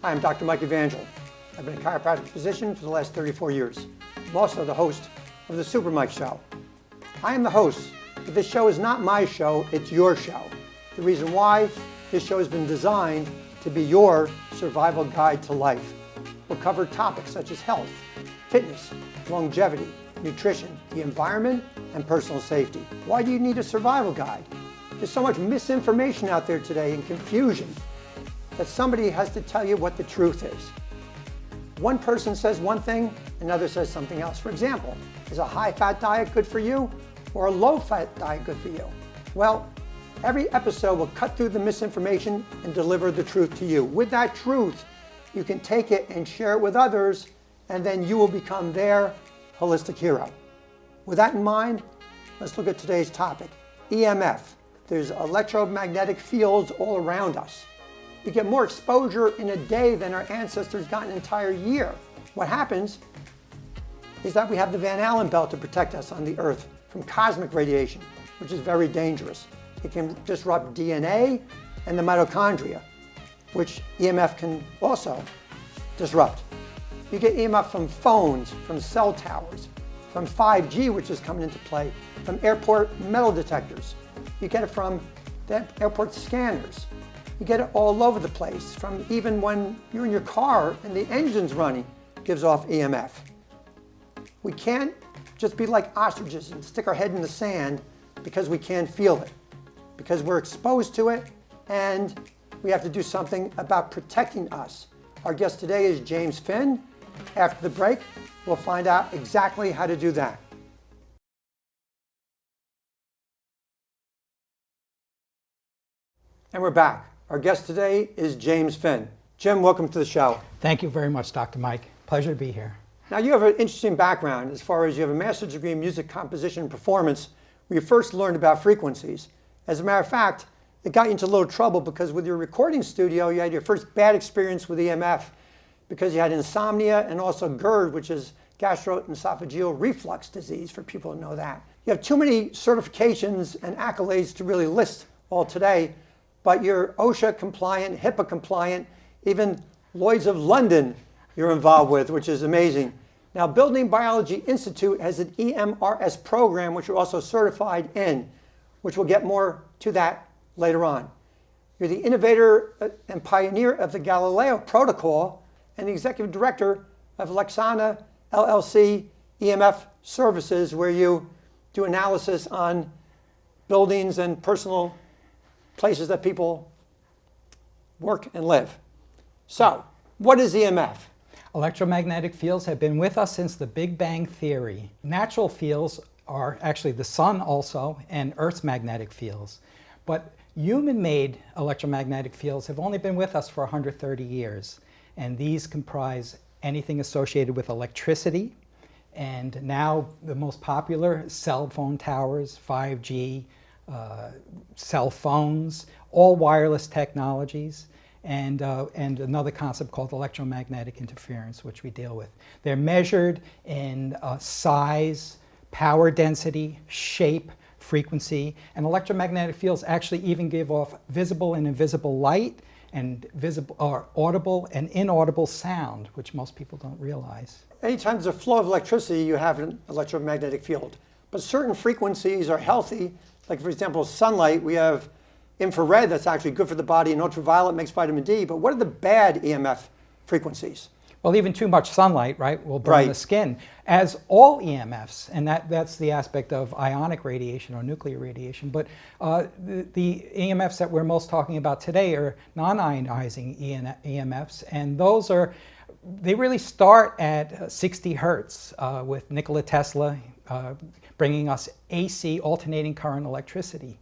Hi, I'm Dr. Mike Evangel. I've been a chiropractic physician for the last 34 years. I'm also the host of the Super Mike Show. I am the host, but this show is not my show, it's your show. The reason why, this show has been designed to be your survival guide to life. We'll cover topics such as health, fitness, longevity, nutrition, the environment, and personal safety. Why do you need a survival guide? There's so much misinformation out there today and confusion that somebody has to tell you what the truth is. One person says one thing, another says something else. For example, is a high-fat diet good for you or a low-fat diet good for you? Well, every episode will cut through the misinformation and deliver the truth to you. With that truth, you can take it and share it with others, and then you will become their holistic hero. With that in mind, let's look at today's topic, EMF. There's electromagnetic fields all around us. We get more exposure in a day than our ancestors got an entire year. What happens is that we have the Van Allen belt to protect us on the Earth from cosmic radiation, which is very dangerous. It can disrupt DNA and the mitochondria, which EMF can also disrupt. You get EMF from phones, from cell towers, from 5G, which is coming into play, from airport metal detectors. You get it from the airport scanners. You get it all over the place, from even when you're in your car and the engine's running, it gives off EMF. We can't just be like ostriches and stick our head in the sand because we can't feel it, because we're exposed to it, and we have to do something about protecting us. Our guest today is James Finn. After the break, we'll find out exactly how to do that. And we're back. Our guest today is James Finn. Jim, welcome to the show. Thank you very much, Dr. Mike. Pleasure to be here. Now, you have an interesting background as far as you have a master's degree in music composition and performance, where you first learned about frequencies. As a matter of fact, it got you into a little trouble because with your recording studio, you had your first bad experience with EMF because you had insomnia and also GERD, which is gastroesophageal reflux disease, for people to know that. You have too many certifications and accolades to really list all today, but you're OSHA compliant, HIPAA compliant, even Lloyd's of London you're involved with, which is amazing. Now, Building Biology Institute has an EMRS program, which you're also certified in, which we'll get more to that later on. You're the innovator and pioneer of the Galileo protocol and the executive director of Lexana LLC EMF Services, where you do analysis on buildings and personal places that people work and live. So, what is EMF? Electromagnetic fields have been with us since the Big Bang Theory. Natural fields are actually the sun also and Earth's magnetic fields. But human-made electromagnetic fields have only been with us for 130 years. And these comprise anything associated with electricity, and now the most popular, cell phone towers, 5G, cell phones, all wireless technologies, and another concept called electromagnetic interference, which we deal with. They're measured in size, power density, shape, frequency, and electromagnetic fields actually even give off visible and invisible light, and visible or audible and inaudible sound, which most people don't realize. Anytime there's a flow of electricity, you have an electromagnetic field. But certain frequencies are healthy. Like, for example, sunlight, we have infrared that's actually good for the body, and ultraviolet makes vitamin D. But what are the bad EMF frequencies? Well, even too much sunlight, right, will burn the skin, as all EMFs, and that's the aspect of ionic radiation or nuclear radiation. But the EMFs that we're most talking about today are non-ionizing EMFs, and they really start at 60 hertz with Nikola Tesla bringing us AC, alternating current electricity.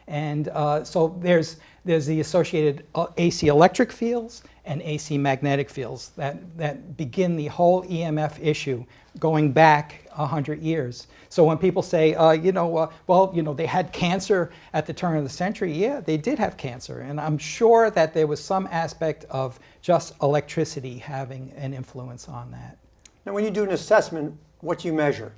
And so there's the associated AC electric fields and AC magnetic fields that begin the whole EMF issue going back 100 years. So when people say, they had cancer at the turn of the century, yeah, they did have cancer. And I'm sure that there was some aspect of just electricity having an influence on that. Now, when you do an assessment, what do you measure?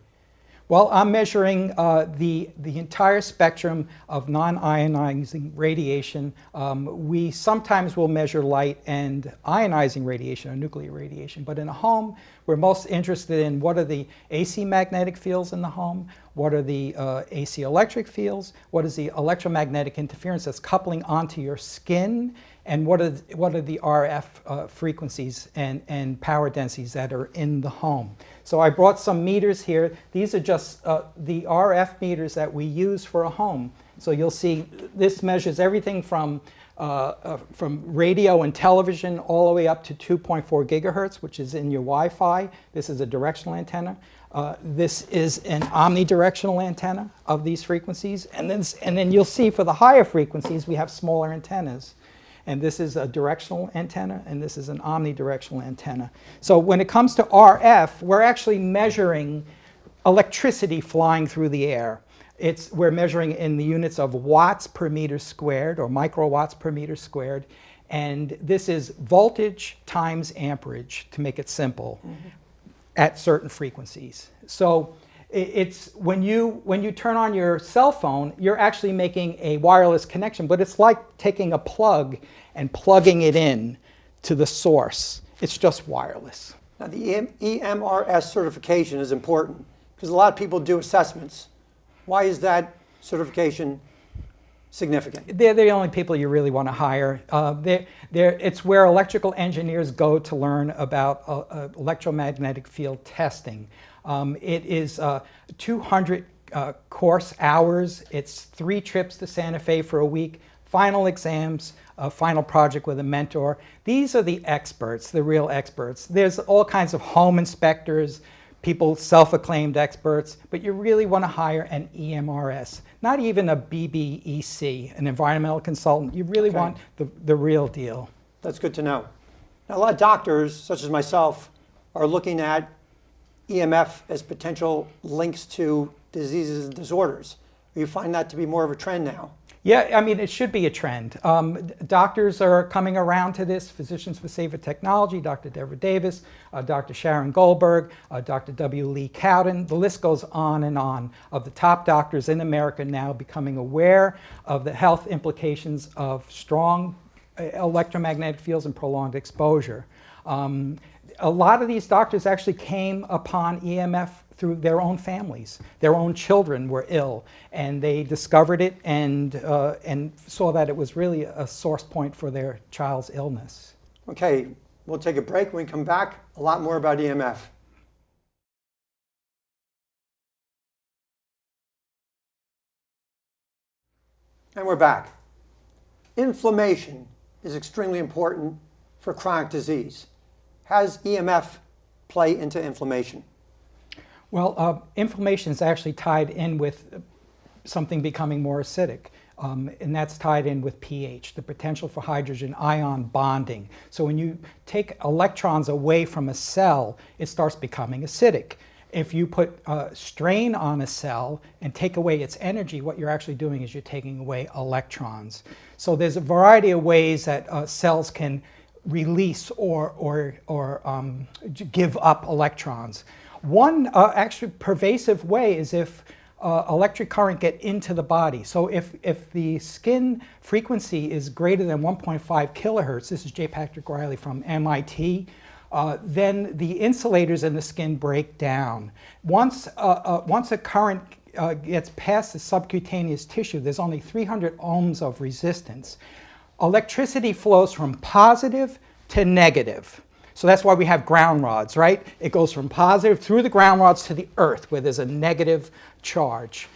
Well, I'm measuring the entire spectrum of non-ionizing radiation. We sometimes will measure light and ionizing radiation or nuclear radiation, but in a home, we're most interested in what are the AC magnetic fields in the home, what are the AC electric fields, what is the electromagnetic interference that's coupling onto your skin, and what are the RF frequencies and power densities that are in the home. So I brought some meters here. These are just the RF meters that we use for a home. So you'll see this measures everything from radio and television all the way up to 2.4 gigahertz, which is in your Wi-Fi. This is a directional antenna. This is an omnidirectional antenna of these frequencies. And then you'll see for the higher frequencies, we have smaller antennas. And this is a directional antenna, and this is an omnidirectional antenna. So when it comes to RF, we're actually measuring electricity flying through the air. We're measuring in the units of watts per meter squared, or microwatts per meter squared. And this is voltage times amperage, to make it simple, at certain frequencies. So it's when you turn on your cell phone, you're actually making a wireless connection, but it's like taking a plug and plugging it in to the source. It's just wireless. Now, the EMRS certification is important because a lot of people do assessments. Why is that certification significant? They're the only people you really want to hire. It's where electrical engineers go to learn about electromagnetic field testing. It is 200 course hours. It's 3 trips to Santa Fe for a week, final exams, a final project with a mentor. These are the experts, the real experts. There's all kinds of home inspectors, people self-acclaimed experts, but you really want to hire an EMRS, not even a BBEC, an environmental consultant. You really want the real deal. That's good to know. Now, a lot of doctors, such as myself, are looking at EMF as potential links to diseases and disorders. You find that to be more of a trend now? Yeah, I mean, it should be a trend. Doctors are coming around to this. Physicians for Safer Technology, Dr. Deborah Davis, Dr. Sharon Goldberg, Dr. W. Lee Cowden. The list goes on and on of the top doctors in America now becoming aware of the health implications of strong electromagnetic fields and prolonged exposure. A lot of these doctors actually came upon EMF through their own families. Their own children were ill, and they discovered it and saw that it was really a source point for their child's illness. Okay, we'll take a break. When we come back, a lot more about EMF. And we're back. Inflammation is extremely important for chronic disease. How does EMF play into inflammation? Well, inflammation is actually tied in with something becoming more acidic, and that's tied in with pH, the potential for hydrogen ion bonding. So when you take electrons away from a cell, it starts becoming acidic. If you put strain on a cell and take away its energy, what you're actually doing is you're taking away electrons. So there's a variety of ways that cells can release or give up electrons. One actually pervasive way is if electric current get into the body. So if the skin frequency is greater than 1.5 kilohertz, this is J. Patrick Riley from MIT, then the insulators in the skin break down. Once a current gets past the subcutaneous tissue, there's only 300 ohms of resistance. Electricity flows from positive to negative. So that's why we have ground rods, right? It goes from positive through the ground rods to the earth where there's a negative charge.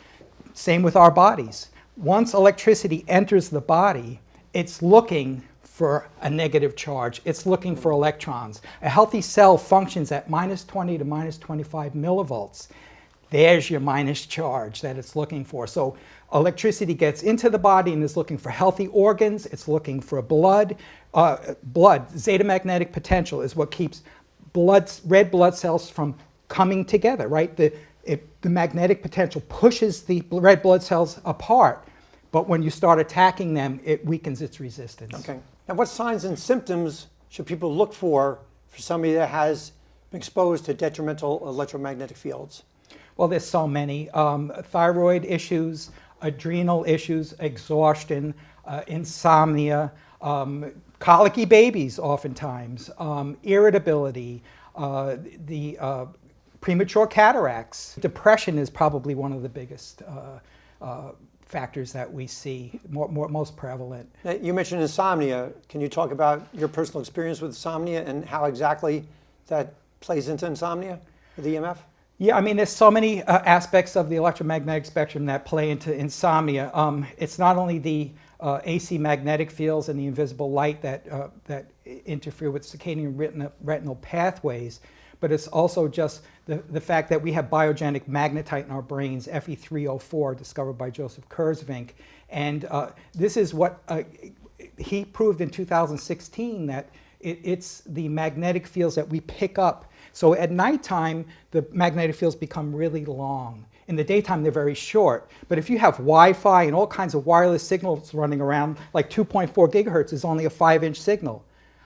Same with our bodies. Once electricity enters the body, it's looking for a negative charge. It's looking for electrons. A healthy cell functions at -20 to -25 millivolts. There's your minus charge that it's looking for. So electricity gets into the body and is looking for healthy organs. It's looking for blood. Zeta magnetic potential is what keeps red blood cells from coming together, right? The magnetic potential pushes the red blood cells apart, but when you start attacking them, it weakens its resistance. Okay. Now, what signs and symptoms should people look for somebody that has been exposed to detrimental electromagnetic fields? Well, there's so many. Thyroid issues, adrenal issues, exhaustion, insomnia, colicky babies oftentimes, irritability, the premature cataracts. Depression is probably one of the biggest factors that we see, most prevalent. Now, you mentioned insomnia. Can you talk about your personal experience with insomnia and how exactly that plays into insomnia with EMF? Yeah, I mean, there's so many aspects of the electromagnetic spectrum that play into insomnia. It's not only the AC magnetic fields and the invisible light that interfere with circadian retinal pathways, but it's also just the fact that we have biogenic magnetite in our brains, Fe3O4, discovered by Joseph Kurzvink. And this is what he proved in 2016, that it's the magnetic fields that we pick up. So at nighttime, the magnetic fields become really long. In the daytime, they're very short. But if you have Wi-Fi and all kinds of wireless signals running around, like 2.4 gigahertz is only a 5-inch signal.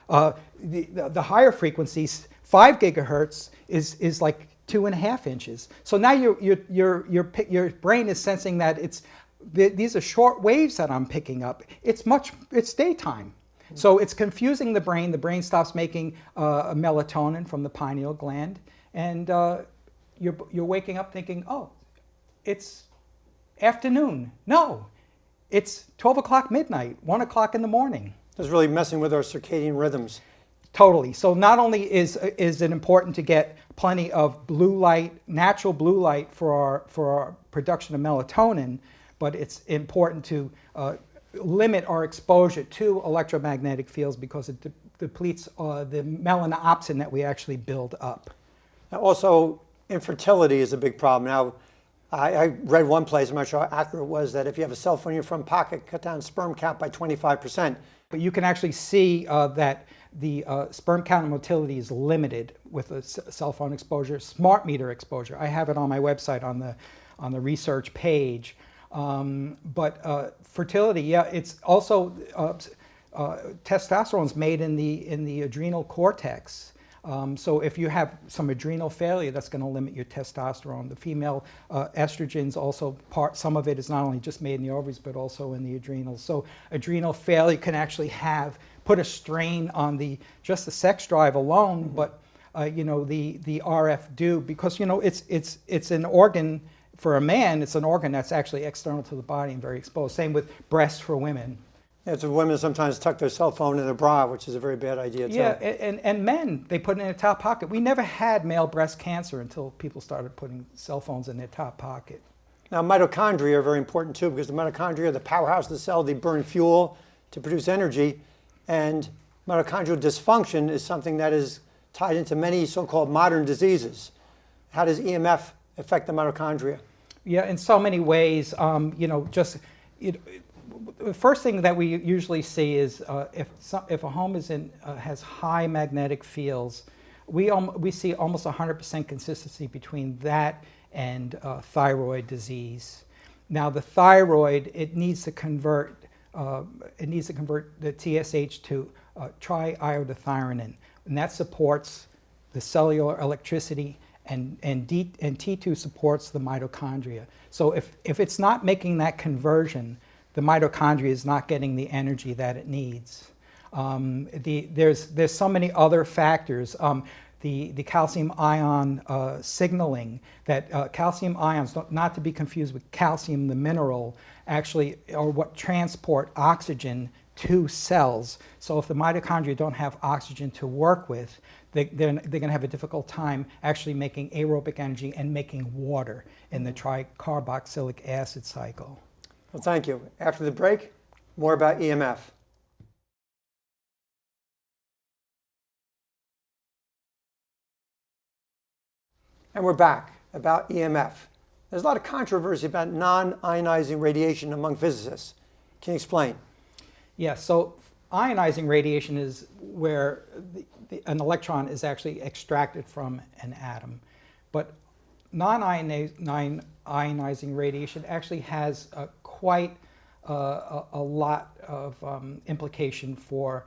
The higher frequencies, 5 gigahertz is like 2.5 inches. So now your brain is sensing that these are short waves that I'm picking up. It's daytime. So it's confusing the brain. The brain stops making melatonin from the pineal gland, and you're waking up thinking, oh, it's afternoon. No, it's 12 o'clock midnight, 1 o'clock in the morning. It's really messing with our circadian rhythms. Totally. So not only is it important to get plenty of blue light, natural blue light for our production of melatonin, but it's important to limit our exposure to electromagnetic fields because it depletes the melanopsin that we actually build up. Now also, infertility is a big problem. Now, I read one place, I'm not sure how accurate it was, that if you have a cell phone in your front pocket, cut down sperm count by 25%. But you can actually see that the sperm count and motility is limited with a cell phone exposure, smart meter exposure. I have it on my website on the research page. But fertility, yeah, it's also testosterone is made in the adrenal cortex. So if you have some adrenal failure, that's going to limit your testosterone. The female estrogens also some of it is not only just made in the ovaries, but also in the adrenals. So adrenal failure can actually put a strain on just the sex drive alone, but the RF do, because it's an organ. For a man, it's an organ that's actually external to the body and very exposed. Same with breasts for women. Yeah, so women sometimes tuck their cell phone in their bra, which is a very bad idea too. Yeah, and men, they put it in their top pocket. We never had male breast cancer until people started putting cell phones in their top pocket. Now, mitochondria are very important too, because the mitochondria are the powerhouse of the cell. They burn fuel to produce energy, and mitochondrial dysfunction is something that is tied into many so-called modern diseases. How does EMF affect the mitochondria? Yeah, in so many ways. The first thing that we usually see is if a home has high magnetic fields, we see almost 100% consistency between that and thyroid disease. Now, the thyroid, it needs to convert the TSH to triiodothyronine, and that supports the cellular electricity. And T2 supports the mitochondria. So if it's not making that conversion, the mitochondria is not getting the energy that it needs. There's so many other factors. The calcium ion signaling, that calcium ions, not to be confused with calcium the mineral, actually are what transport oxygen to cells. So if the mitochondria don't have oxygen to work with, they're going to have a difficult time actually making aerobic energy and making water in the tricarboxylic acid cycle. Well, thank you. After the break, more about EMF. And we're back about EMF. There's a lot of controversy about non-ionizing radiation among physicists. Can you explain? Yeah, so ionizing radiation is where an electron is actually extracted from an atom. But non-ionizing radiation actually has quite a lot of implication for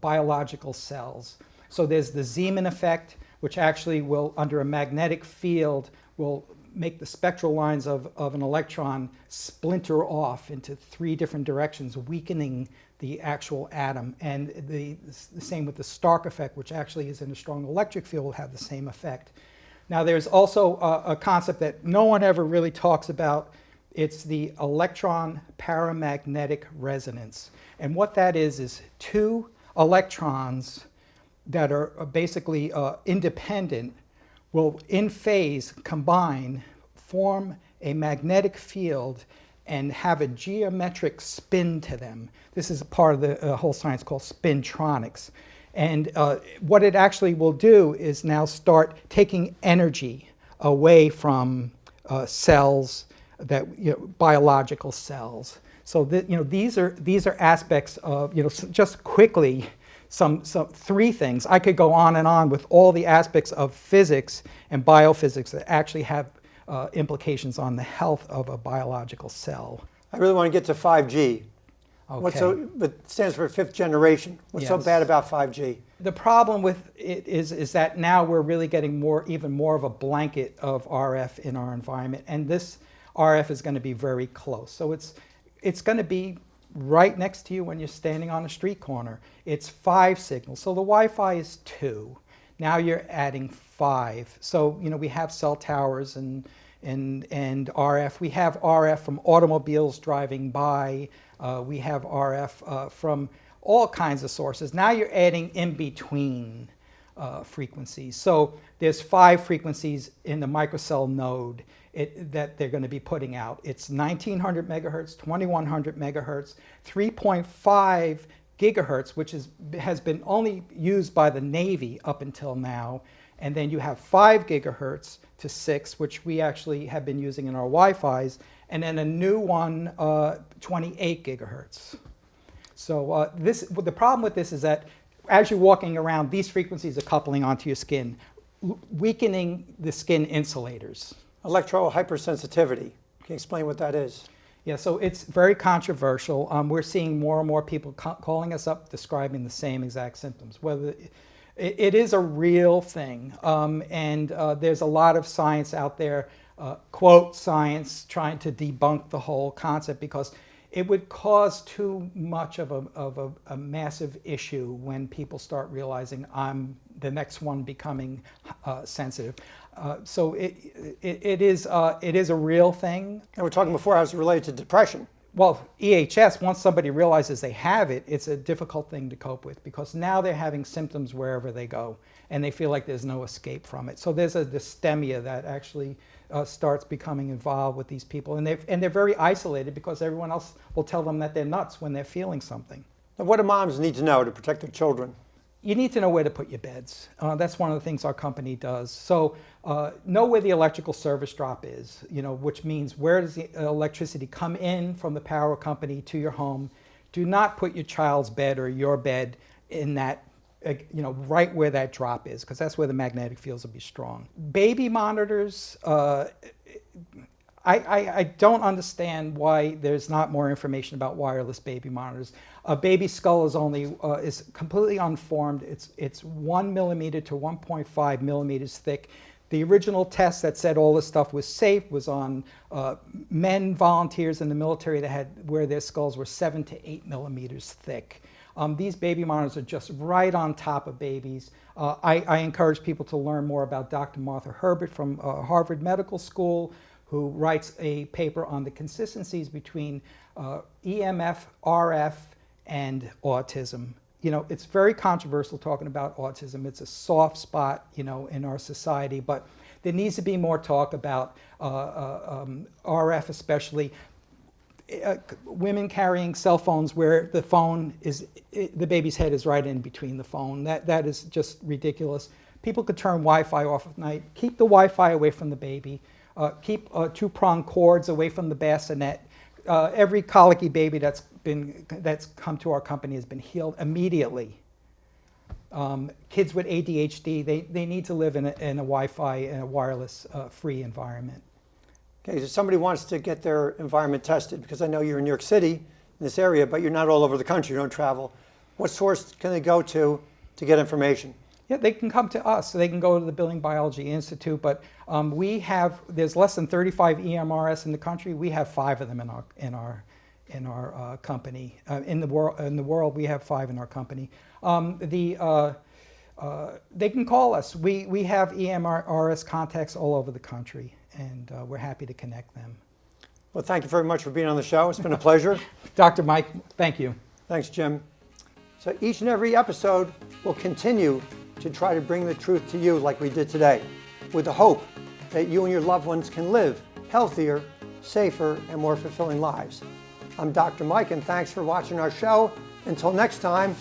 biological cells. So there's the Zeeman effect, which actually will, under a magnetic field, will make the spectral lines of an electron splinter off into 3 different directions, weakening the actual atom. And the same with the Stark effect, which actually is in a strong electric field, will have the same effect. Now there's also a concept that no one ever really talks about. It's the electron paramagnetic resonance. And what that is 2 electrons that are basically independent will in phase combine, form a magnetic field, and have a geometric spin to them. This is a part of the whole science called spintronics. And what it actually will do is now start taking energy away from cells, that biological cells. So these are aspects of just quickly some 3 things. I could go on and on with all the aspects of physics and biophysics that actually have implications on the health of a biological cell. I really want to get to 5G. Okay. It stands for 5th generation. What's so Yes. bad about 5G? The problem with it is that now we're really getting even more of a blanket of RF in our environment, and this RF is going to be very close. So it's going to be right next to you when you're standing on a street corner. It's 5 signals. So the Wi-Fi is 2. Now you're adding 5. So we have cell towers and RF. We have RF from automobiles driving by. We have RF from all kinds of sources. Now you're adding in between frequencies. So there's 5 frequencies in the microcell node that they're going to be putting out. It's 1900 megahertz, 2100 megahertz, 3.5 gigahertz, which has been only used by the Navy up until now. And then you have 5 gigahertz to 6, which we actually have been using in our Wi-Fis, and then a new one, 28 gigahertz. So the problem with this is that as you're walking around, these frequencies are coupling onto your skin, weakening the skin insulators. Electro-hypersensitivity. Can you explain what that is? Yeah, so it's very controversial. We're seeing more and more people calling us up describing the same exact symptoms. Whether it is a real thing, and there's a lot of science out there, quote science, trying to debunk the whole concept because it would cause too much of a massive issue when people start realizing I'm the next one becoming sensitive. So it is a real thing. And we're talking before how it's related to depression. Well, EHS, once somebody realizes they have it, it's a difficult thing to cope with because now they're having symptoms wherever they go and they feel like there's no escape from it. So there's a dysthymia that actually starts becoming involved with these people, and they're very isolated because everyone else will tell them that they're nuts when they're feeling something. Now, what do moms need to know to protect their children? You need to know where to put your beds. That's one of the things our company does. So know where the electrical service drop is, which means where does the electricity come in from the power company to your home. Do not put your child's bed or your bed in that, right where that drop is, because that's where the magnetic fields will be strong. Baby monitors, I don't understand why there's not more information about wireless baby monitors. A baby skull is completely unformed. It's 1 millimeter to 1.5 millimeters thick. The original test that said all this stuff was safe was on men volunteers in the military where their skulls were 7 to 8 millimeters thick. These baby monitors are just right on top of babies. I encourage people to learn more about Dr. Martha Herbert from Harvard Medical School, who writes a paper on the consistencies between EMF, RF, and autism. It's very controversial talking about autism. It's a soft spot, in our society, but there needs to be more talk about RF, especially women carrying cell phones where the baby's head is right in between the phone. That is just ridiculous. People could turn Wi-Fi off at night. Keep the Wi-Fi away from the baby. Keep 2-prong cords away from the bassinet. Every colicky baby that's come to our company has been healed immediately. Kids with ADHD, they need to live in a Wi-Fi and a wireless free environment. Okay, so somebody wants to get their environment tested, because I know you're in New York City, in this area, but you're not all over the country, you don't travel. What source can they go to get information? Yeah, they can come to us. So they can go to the Building Biology Institute, but there's less than 35 EMRS in the country. We have 5 of them in our company. In the world, we have 5 in our company. They can call us. We have EMRS contacts all over the country, and we're happy to connect them. Well, thank you very much for being on the show. It's been a pleasure. Dr. Mike, thank you. Thanks, Jim. So each and every episode will continue to try to bring the truth to you like we did today, with the hope that you and your loved ones can live healthier, safer, and more fulfilling lives. I'm Dr. Mike, and thanks for watching our show. Until next time,